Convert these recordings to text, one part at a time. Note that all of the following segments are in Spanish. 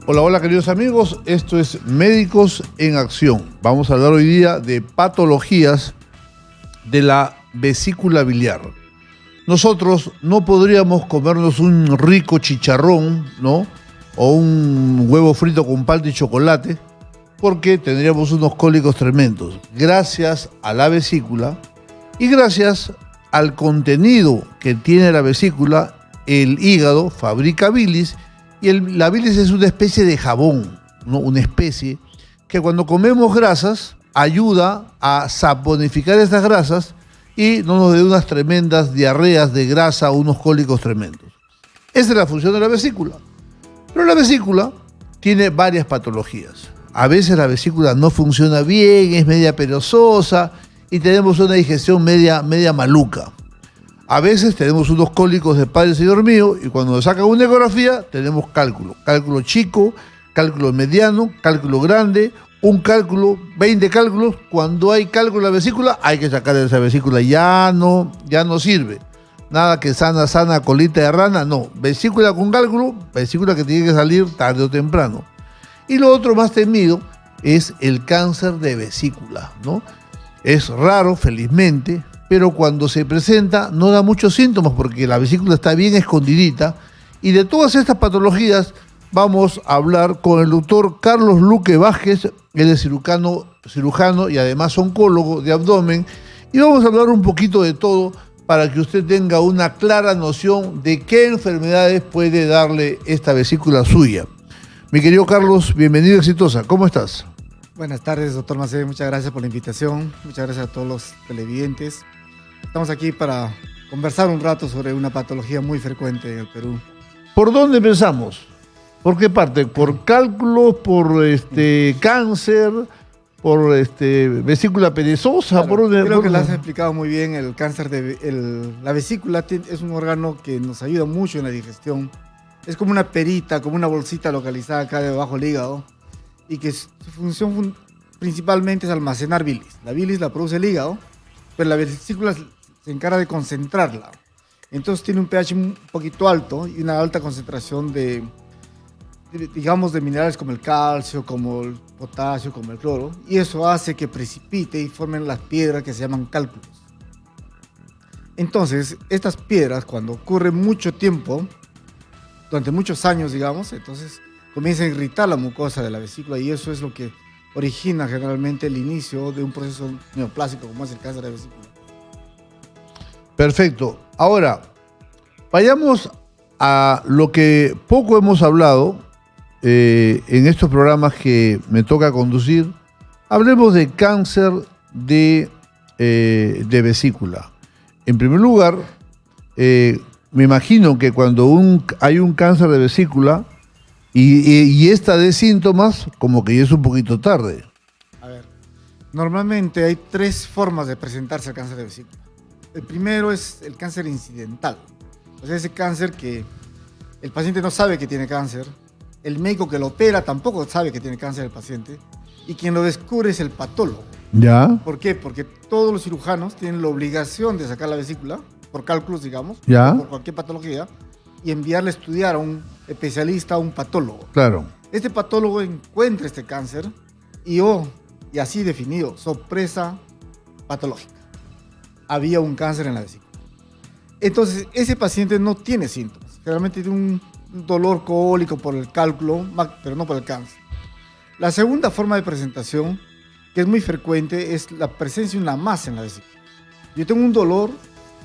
Hola, hola queridos amigos, esto es Médicos en Acción. Vamos a hablar hoy día de patologías de la vesícula biliar. Nosotros no podríamos comernos un rico chicharrón, ¿no? O un huevo frito con palta y chocolate, porque tendríamos unos cólicos tremendos. Gracias a la vesícula y gracias al contenido que tiene la vesícula, el hígado fabrica bilis. Y la bilis es una especie de jabón, ¿no? Una especie que cuando comemos grasas ayuda a saponificar esas grasas y no nos dé unas tremendas diarreas de grasa o unos cólicos tremendos. Esa es la función de la vesícula. Pero la vesícula tiene varias patologías. A veces la vesícula no funciona bien, es media perezosa y tenemos una digestión media maluca. A veces tenemos unos cólicos de Padre Señor mío y cuando nos sacan una ecografía tenemos cálculo chico, cálculo mediano, cálculo grande, un cálculo, 20 cálculos. Cuando hay cálculo en la vesícula hay que sacar esa vesícula, ya no sirve. Nada que sana, colita de rana, no. Vesícula con cálculo, vesícula que tiene que salir tarde o temprano. Y lo otro más temido es el cáncer de vesícula, ¿no? Es raro, felizmente, pero cuando se presenta no da muchos síntomas porque la vesícula está bien escondidita. Y de todas estas patologías vamos a hablar con el doctor Carlos Luque Vázquez. Él es cirujano y además oncólogo de abdomen. Y vamos a hablar un poquito de todo para que usted tenga una clara noción de qué enfermedades puede darle esta vesícula suya. Mi querido Carlos, bienvenido, exitosa. ¿Cómo estás? Buenas tardes, doctor Macé. Muchas gracias por la invitación. Muchas gracias a todos los televidentes. Estamos aquí para conversar un rato sobre una patología muy frecuente en el Perú. ¿Por dónde empezamos? ¿Por qué parte? ¿Por cálculos? ¿Por cáncer? ¿Por vesícula perezosa? Claro, creo que lo has explicado muy bien. El cáncer la vesícula es un órgano que nos ayuda mucho en la digestión. Es como una perita, como una bolsita localizada acá debajo del hígado y que su función principalmente es almacenar bilis. La bilis la produce el hígado, pero la vesícula se encarga de concentrarla. Entonces tiene un pH un poquito alto y una alta concentración de minerales como el calcio, como el potasio, como el cloro, y eso hace que precipite y formen las piedras que se llaman cálculos. Entonces, estas piedras, cuando ocurre mucho tiempo, durante muchos años, entonces comienza a irritar la mucosa de la vesícula y eso es lo que origina generalmente el inicio de un proceso neoplásico como es el cáncer de vesícula. Perfecto. Ahora, vayamos a lo que poco hemos hablado en estos programas que me toca conducir. Hablemos de cáncer de vesícula. En primer lugar, me imagino que cuando hay un cáncer de vesícula y esta de síntomas, como que ya es un poquito tarde. A ver, normalmente hay tres formas de presentarse al cáncer de vesícula. El primero es el cáncer incidental. O sea, ese cáncer que el paciente no sabe que tiene cáncer, el médico que lo opera tampoco sabe que tiene cáncer el paciente, y quien lo descubre es el patólogo. ¿Ya? ¿Por qué? Porque todos los cirujanos tienen la obligación de sacar la vesícula, por cálculos, ¿Ya? por cualquier patología, y enviarle a estudiar a un especialista, a un patólogo. Claro. Este patólogo encuentra este cáncer y así definido, sorpresa patológica. Había un cáncer en la vesícula. Entonces, ese paciente no tiene síntomas. Generalmente tiene un dolor cólico por el cálculo, pero no por el cáncer. La segunda forma de presentación, que es muy frecuente, es la presencia de una masa en la vesícula. Yo tengo un dolor,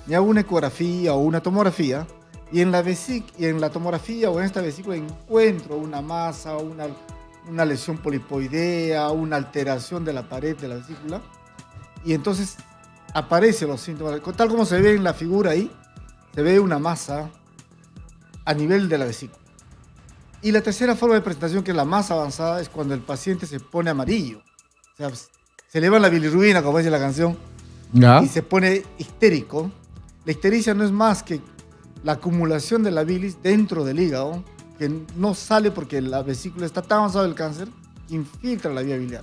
me hago una ecografía o una tomografía, y en la tomografía o en esta vesícula encuentro una masa, una lesión polipoidea, una alteración de la pared de la vesícula, y entonces aparecen los síntomas. Tal como se ve en la figura ahí, se ve una masa a nivel de la vesícula. Y la tercera forma de presentación, que es la más avanzada, es cuando el paciente se pone amarillo. O sea, se eleva la bilirrubina, como dice la canción, ¿Ya? y se pone histérico. La ictericia no es más que la acumulación de la bilis dentro del hígado, que no sale porque la vesícula está tan avanzada del cáncer que infiltra la vía biliar.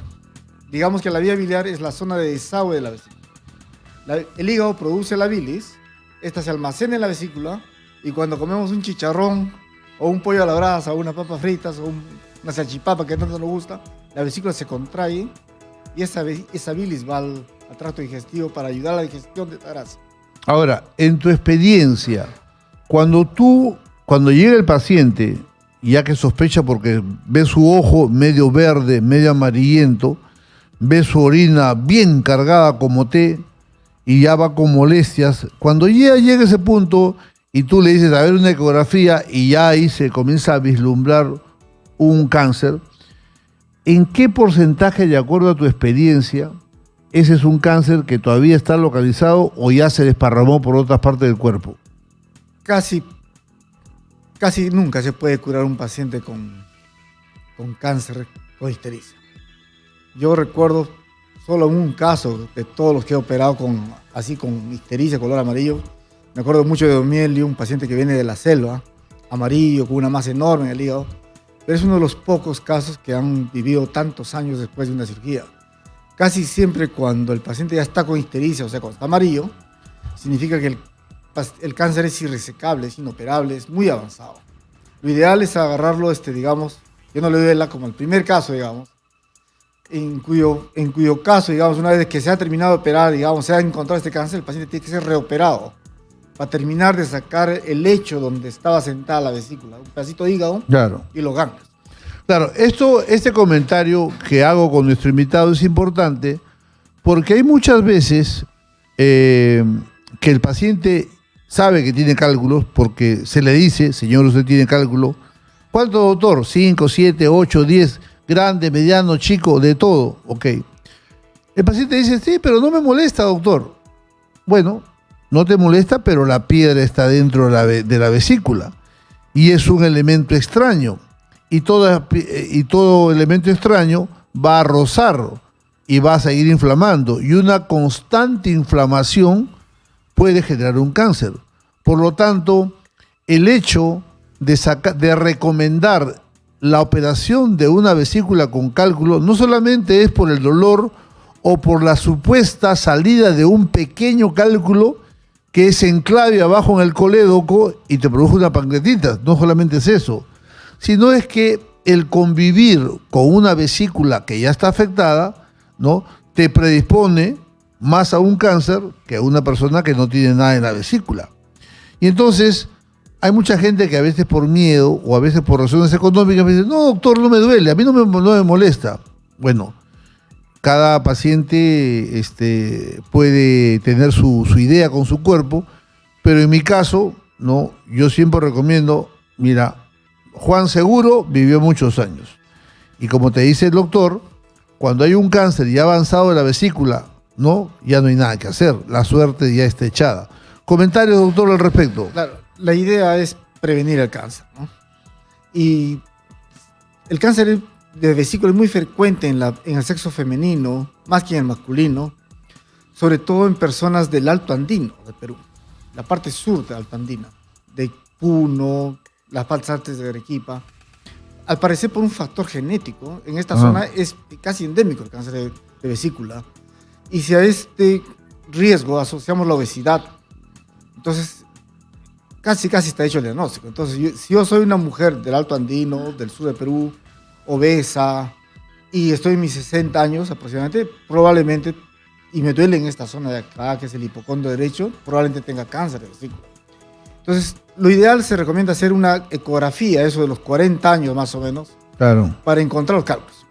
Digamos que la vía biliar es la zona de desagüe de la vesícula. El hígado produce la bilis, esta se almacena en la vesícula y cuando comemos un chicharrón o un pollo a la brasa o unas papas fritas o una salchipapa que tanto nos gusta, la vesícula se contrae y esa bilis va al tracto digestivo para ayudar a la digestión de esta grasa. Ahora, en tu experiencia, cuando llega el paciente, ya que sospecha porque ve su ojo medio verde, medio amarillento, ve su orina bien cargada como té y ya va con molestias, cuando ya llega ese punto y tú le dices a ver una ecografía y ya ahí se comienza a vislumbrar un cáncer, ¿en qué porcentaje, de acuerdo a tu experiencia, ese es un cáncer que todavía está localizado o ya se desparramó por otras partes del cuerpo? Casi nunca se puede curar un paciente con cáncer con ictericia. Yo recuerdo solo un caso de todos los que he operado con ictericia, color amarillo. Me acuerdo mucho de Domiel, un paciente que viene de la selva, amarillo, con una masa enorme en el hígado. Pero es uno de los pocos casos que han vivido tantos años después de una cirugía. Casi siempre cuando el paciente ya está con ictericia, o sea, cuando está amarillo, significa que el cáncer es irresecable, es inoperable, es muy avanzado. Lo ideal es agarrarlo, digamos, que no le duela como el primer caso, digamos, en cuyo caso, digamos, una vez que se ha terminado de operar, digamos, se ha encontrado este cáncer, el paciente tiene que ser reoperado para terminar de sacar el lecho donde estaba sentada la vesícula, un pedacito de hígado, claro, y los ganglios. Claro, este comentario que hago con nuestro invitado es importante porque hay muchas veces que el paciente sabe que tiene cálculos porque se le dice, señor, usted tiene cálculo. ¿Cuánto, doctor? 5, 7, 8, 10, grande, mediano, chico, de todo. Ok. El paciente dice, sí, pero no me molesta, doctor. Bueno, no te molesta, pero la piedra está dentro de la vesícula y es un elemento extraño. Y todo elemento extraño va a rozar y va a seguir inflamando. Y una constante inflamación puede generar un cáncer. Por lo tanto, el hecho de recomendar la operación de una vesícula con cálculo no solamente es por el dolor o por la supuesta salida de un pequeño cálculo que se enclave abajo en el colédoco y te produce una pancreatitis. No solamente es eso, sino es que el convivir con una vesícula que ya está afectada, ¿no?, te predispone más a un cáncer que a una persona que no tiene nada en la vesícula. Y entonces hay mucha gente que a veces por miedo o a veces por razones económicas me dice, no, doctor, no me duele, a mí no me molesta. Bueno, cada paciente puede tener su idea con su cuerpo, pero en mi caso, ¿no?, yo siempre recomiendo, mira, Juan seguro vivió muchos años. Y como te dice el doctor, cuando hay un cáncer ya avanzado de la vesícula, ¿no?, ya no hay nada que hacer. La suerte ya está echada. Comentarios, doctor, al respecto. Claro, la idea es prevenir el cáncer, ¿no? Y el cáncer de vesícula es muy frecuente en el sexo femenino, más que en el masculino, sobre todo en personas del Alto Andino de Perú, la parte sur del Alto Andino, de Puno, las partes altas de Arequipa. Al parecer, por un factor genético, en esta zona es casi endémico el cáncer de vesícula. Y si a este riesgo asociamos la obesidad, entonces casi está hecho el diagnóstico. Entonces, si yo soy una mujer del Alto Andino, del sur de Perú, obesa, y estoy en mis 60 años aproximadamente, probablemente, y me duele en esta zona de acá, que es el hipocondrio derecho, probablemente tenga cáncer de vesícula. Entonces, lo ideal se recomienda hacer una ecografía, eso de los 40 años más o menos, claro, para encontrar los cálculos.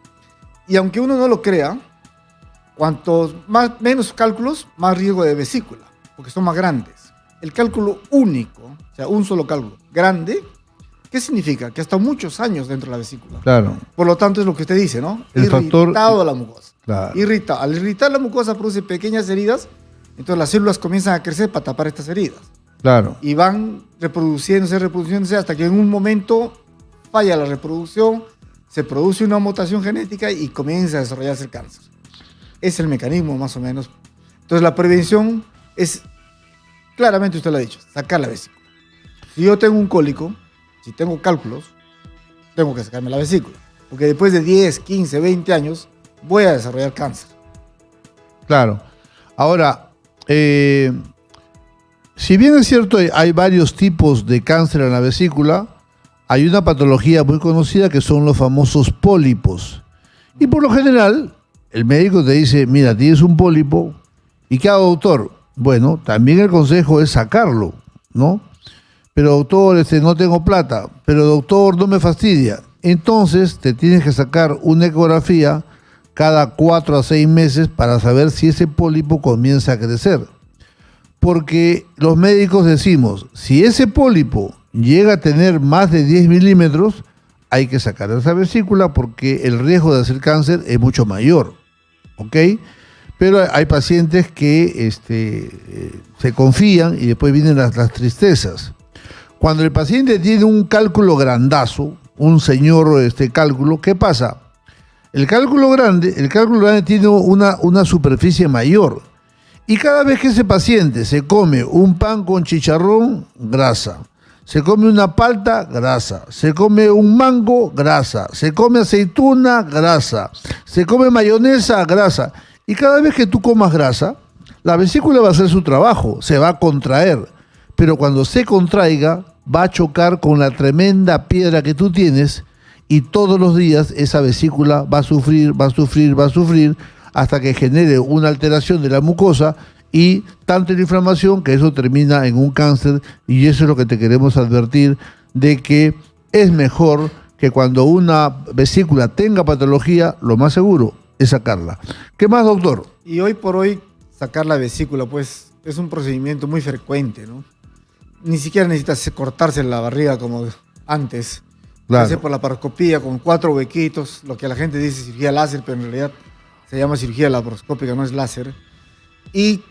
Y aunque uno no lo crea, cuantos menos cálculos, más riesgo de vesícula, porque son más grandes. El cálculo único, o sea, un solo cálculo grande, ¿qué significa? Que hasta muchos años dentro de la vesícula. Claro. Por lo tanto, es lo que usted dice, ¿no? Irritado a la mucosa. Claro. Al irritar la mucosa produce pequeñas heridas, entonces las células comienzan a crecer para tapar estas heridas. Claro. Y van reproduciéndose hasta que en un momento falla la reproducción, se produce una mutación genética y comienza a desarrollarse el cáncer. Es el mecanismo más o menos. Entonces la prevención es, claramente usted lo ha dicho, sacar la vesícula. Si yo tengo un cólico, si tengo cálculos, tengo que sacarme la vesícula. Porque después de 10, 15, 20 años voy a desarrollar cáncer. Claro. Ahora, si bien es cierto, hay varios tipos de cáncer en la vesícula, hay una patología muy conocida que son los famosos pólipos. Y por lo general, el médico te dice, mira, tienes un pólipo, ¿y qué hago, doctor? Bueno, también el consejo es sacarlo, ¿no? Pero doctor, no tengo plata, pero doctor, no me fastidia. Entonces te tienes que sacar una ecografía cada 4 a 6 meses para saber si ese pólipo comienza a crecer. Porque los médicos decimos, si ese pólipo llega a tener más de 10 milímetros, hay que sacar esa vesícula porque el riesgo de hacer cáncer es mucho mayor, ¿ok? Pero hay pacientes que se confían y después vienen las tristezas. Cuando el paciente tiene un cálculo grandazo, un señor cálculo, ¿qué pasa? El cálculo grande tiene una superficie mayor. Y cada vez que ese paciente se come un pan con chicharrón, grasa. Se come una palta, grasa. Se come un mango, grasa. Se come aceituna, grasa. Se come mayonesa, grasa. Y cada vez que tú comas grasa, la vesícula va a hacer su trabajo, se va a contraer. Pero cuando se contraiga, va a chocar con la tremenda piedra que tú tienes y todos los días esa vesícula va a sufrir, hasta que genere una alteración de la mucosa y tanta la inflamación que eso termina en un cáncer. Y eso es lo que te queremos advertir, de que es mejor que cuando una vesícula tenga patología, lo más seguro es sacarla. ¿Qué más, doctor? Y hoy por hoy, sacar la vesícula, pues, es un procedimiento muy frecuente, ¿no? Ni siquiera necesitas cortarse la barriga como antes. Claro. Hacer por la laparoscopía con 4 huequitos, lo que la gente dice cirugía láser, pero en realidad se llama cirugía laparoscópica, no es láser. Y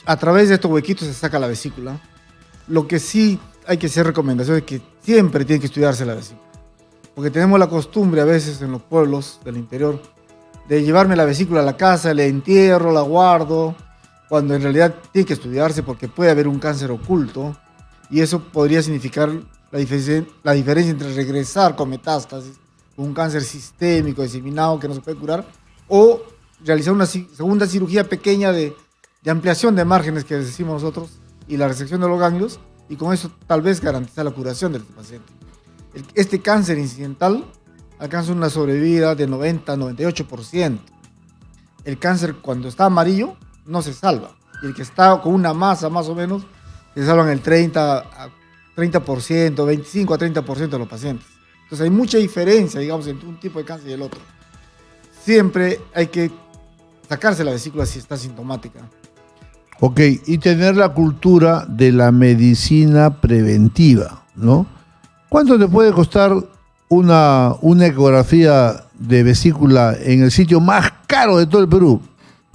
a través de estos huequitos se saca la vesícula. Lo que sí hay que hacer recomendación es que siempre tiene que estudiarse la vesícula. Porque tenemos la costumbre a veces en los pueblos del interior de llevarme la vesícula a la casa, la entierro, la guardo, cuando en realidad tiene que estudiarse porque puede haber un cáncer oculto y eso podría significar la diferencia entre regresar con metástasis, un cáncer sistémico, diseminado que no se puede curar, o realizar una segunda cirugía pequeña de ampliación de márgenes que decimos nosotros y la resección de los ganglios, y con eso tal vez garantizar la curación del paciente. Este cáncer incidental alcanza una sobrevida de 90-98%. El cáncer cuando está amarillo no se salva, y el que está con una masa más o menos se salvan el 30%, 25 a 30% de los pacientes. Entonces hay mucha diferencia, digamos, entre un tipo de cáncer y el otro. Siempre hay que sacarse la vesícula si está sintomática. Ok, y tener la cultura de la medicina preventiva, ¿no? ¿Cuánto te puede costar una ecografía de vesícula en el sitio más caro de todo el Perú?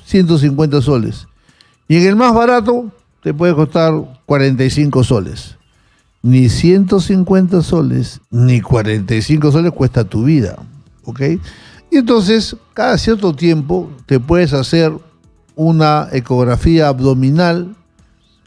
150 soles. Y en el más barato te puede costar 45 soles. Ni 150 soles, ni 45 soles cuesta tu vida, ¿ok? Y entonces, cada cierto tiempo te puedes hacer una ecografía abdominal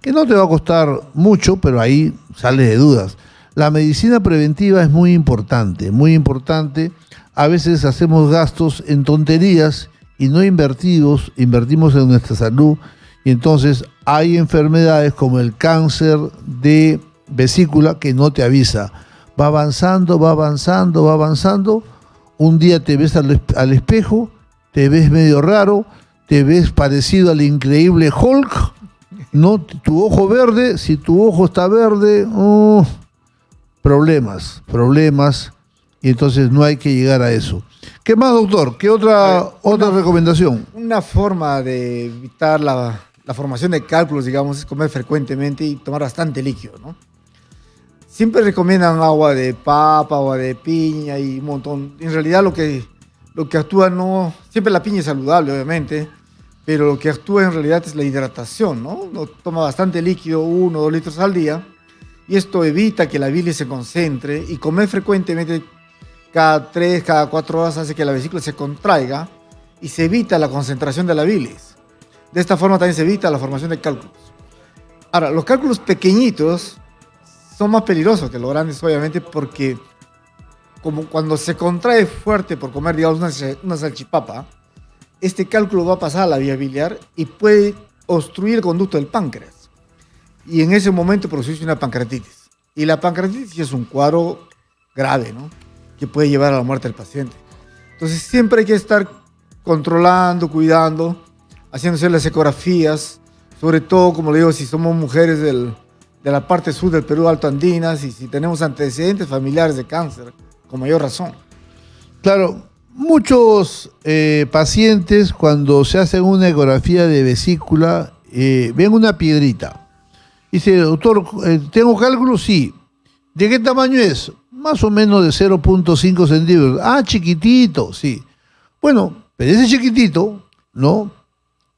que no te va a costar mucho, pero ahí sales de dudas. La medicina preventiva es muy importante, muy importante. A veces hacemos gastos en tonterías y no invertimos en nuestra salud. Y entonces hay enfermedades como el cáncer de vesícula que no te avisa. Va avanzando. Un día te ves al espejo, te ves medio raro, te ves parecido al increíble Hulk, ¿no? Tu ojo verde, si tu ojo está verde, problemas, y entonces no hay que llegar a eso. ¿Qué más, doctor? ¿Qué otra recomendación? Una forma de evitar la formación de cálculos, digamos, es comer frecuentemente y tomar bastante líquido, ¿no? Siempre recomiendan agua de papa, agua de piña y un montón. En realidad lo que actúa no... Siempre la piña es saludable, obviamente, pero lo que actúa en realidad es la hidratación, ¿no? Uno toma bastante líquido, 1 o 2 litros al día, y esto evita que la bilis se concentre, y comer frecuentemente cada 3, cada 4 horas hace que la vesícula se contraiga y se evita la concentración de la bilis. De esta forma también se evita la formación de cálculos. Ahora, los cálculos pequeñitos son más peligrosos que los grandes, obviamente, porque como cuando se contrae fuerte por comer, digamos, una salchipapa, este cálculo va a pasar a la vía biliar y puede obstruir el conducto del páncreas. Y en ese momento produce una pancreatitis. Y la pancreatitis es un cuadro grave, ¿no? Que puede llevar a la muerte del paciente. Entonces siempre hay que estar controlando, cuidando, haciéndose las ecografías, sobre todo, como le digo, si somos mujeres de la parte sur del Perú, Alto Andinas, y si tenemos antecedentes familiares de cáncer, con mayor razón. Claro, muchos pacientes cuando se hacen una ecografía de vesícula ven una piedrita. Dice, doctor, ¿tengo cálculo? Sí. ¿De qué tamaño es? Más o menos de 0.5 centímetros. Ah, chiquitito, sí. Bueno, pero ese chiquitito, ¿no?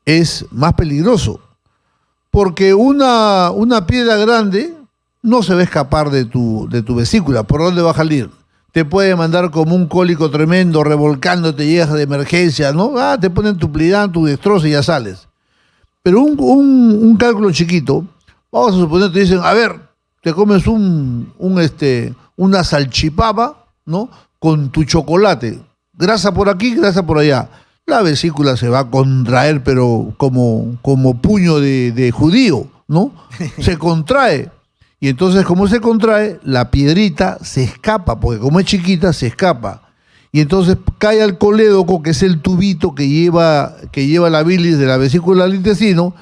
Es más peligroso. Porque una piedra grande no se va a escapar de tu vesícula. ¿Por dónde va a salir? Te puede mandar como un cólico tremendo, revolcándote, llegas de emergencia, ¿no? Ah, te ponen tu plidán, tu destrozo y ya sales. Pero un cálculo chiquito, vamos a suponer, te dicen, a ver, te comes una salchipapa, ¿no? Con tu chocolate. Grasa por aquí, grasa por allá. La vesícula se va a contraer, pero como puño de judío, ¿no? Se contrae. Y entonces, como se contrae, la piedrita se escapa, porque como es chiquita, se escapa. Y entonces cae al colédoco, que es el tubito que lleva la bilis de la vesícula al intestino,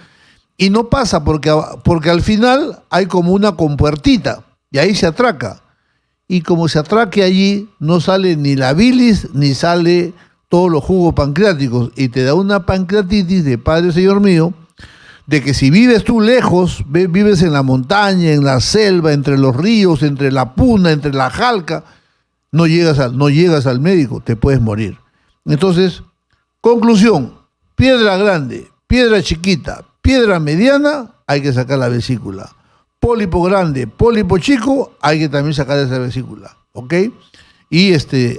y no pasa porque al final hay como una compuertita, y ahí se atraca. Y como se atraque allí, no sale ni la bilis, ni sale todos los jugos pancreáticos, y te da una pancreatitis de Padre Señor mío, de que si vives tú lejos, vives en la montaña, en la selva, entre los ríos, entre la puna, entre la jalca, no llegas al médico, te puedes morir. Entonces, conclusión, piedra grande, piedra chiquita, piedra mediana, hay que sacar la vesícula. Pólipo grande, pólipo chico, hay que también sacar esa vesícula, ¿ok? Y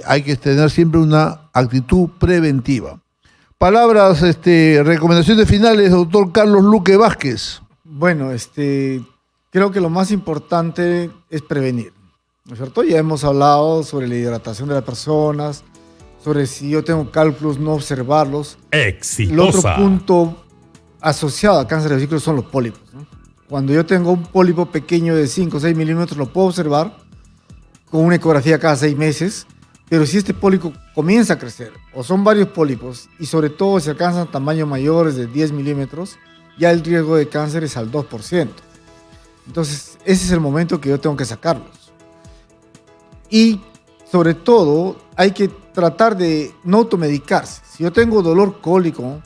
hay que tener siempre una actitud preventiva. Palabras, recomendaciones finales, doctor Carlos Luque Vázquez. Bueno, creo que lo más importante es prevenir, ¿no es cierto? Ya hemos hablado sobre la hidratación de las personas, sobre si yo tengo cálculos, no observarlos. Exitosa. El otro punto asociado al cáncer de vesícula son los pólipos, ¿no? Cuando yo tengo un pólipo pequeño de 5 o 6 milímetros, lo puedo observar con una ecografía cada 6 meses, pero si este pólipo comienza a crecer, o son varios pólipos, y sobre todo si alcanzan tamaños mayores de 10 milímetros, ya el riesgo de cáncer es al 2%. Entonces, ese es el momento que yo tengo que sacarlos. Y, sobre todo, hay que tratar de no automedicarse. Si yo tengo dolor cólico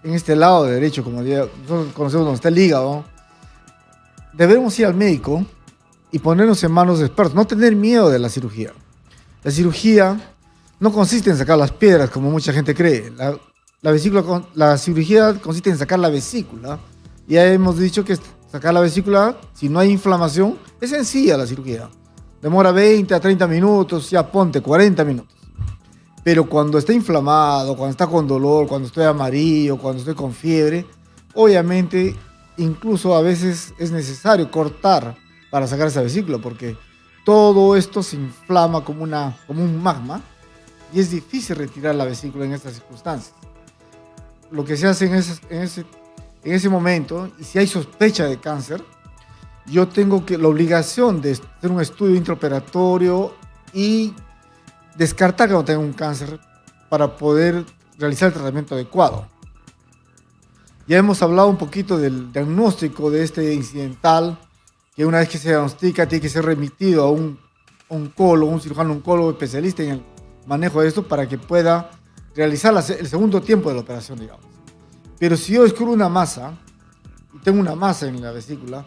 en este lado derecho, como nosotros conocemos donde está el hígado, debemos ir al médico y ponernos en manos de expertos, no tener miedo de la cirugía. La cirugía no consiste en sacar las piedras, como mucha gente cree. La cirugía consiste en sacar la vesícula. Ya hemos dicho que sacar la vesícula, si no hay inflamación, es sencilla la cirugía. Demora 20 a 30 minutos, ya ponte 40 minutos. Pero cuando está inflamado, cuando está con dolor, cuando estoy amarillo, cuando estoy con fiebre, obviamente, incluso a veces es necesario cortar para sacar esa vesícula, porque todo esto se inflama como un magma y es difícil retirar la vesícula en estas circunstancias. Lo que se hace en ese momento, y si hay sospecha de cáncer, yo tengo la obligación de hacer un estudio intraoperatorio y descartar que no tenga un cáncer para poder realizar el tratamiento adecuado. Ya hemos hablado un poquito del diagnóstico de este incidental, que una vez que se diagnostica tiene que ser remitido a un oncólogo, un cirujano oncólogo especialista en el manejo de esto para que pueda realizar el segundo tiempo de la operación, digamos. Pero si yo descubro una masa, y tengo una masa en la vesícula,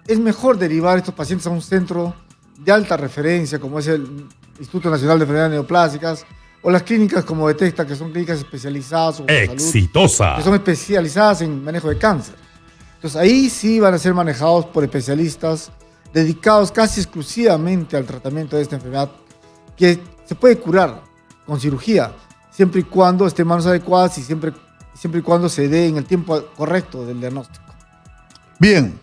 es mejor derivar a estos pacientes a un centro de alta referencia, como es el Instituto Nacional de Enfermedades Neoplásicas, o las clínicas como Detecta, que son clínicas especializadas o Exitosa. salud, que son especializadas en manejo de cáncer. Entonces ahí sí van a ser manejados por especialistas dedicados casi exclusivamente al tratamiento de esta enfermedad, que se puede curar con cirugía, siempre y cuando esté en manos adecuadas y siempre y cuando se dé en el tiempo correcto del diagnóstico. Bien.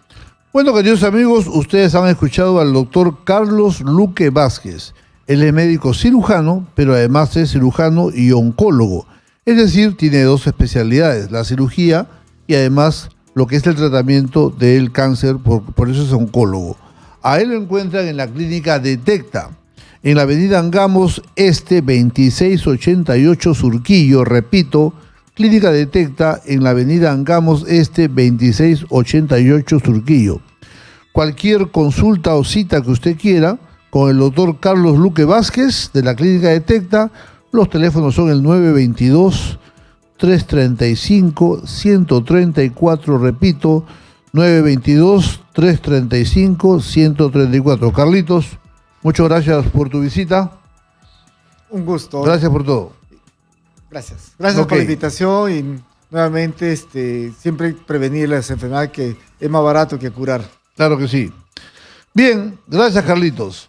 Bueno, queridos amigos, ustedes han escuchado al doctor Carlos Luque Vázquez. Él es médico cirujano, pero además es cirujano y oncólogo. Es decir, tiene dos especialidades, la cirugía y además lo que es el tratamiento del cáncer, por eso es oncólogo. A él lo encuentran en la clínica Detecta. en la avenida Angamos Este 2688 Surquillo. Repito, Clínica Detecta en la avenida Angamos Este 2688 Surquillo. Cualquier consulta o cita que usted quiera con el doctor Carlos Luque Vázquez de la Clínica Detecta, los teléfonos son el 922-335-134, repito, 922-335-134. Carlitos, muchas gracias por tu visita. Un gusto. Gracias por todo. Gracias. Gracias por la invitación y nuevamente siempre prevenir las enfermedades, que es más barato que curar. Claro que sí. Bien, gracias Carlitos.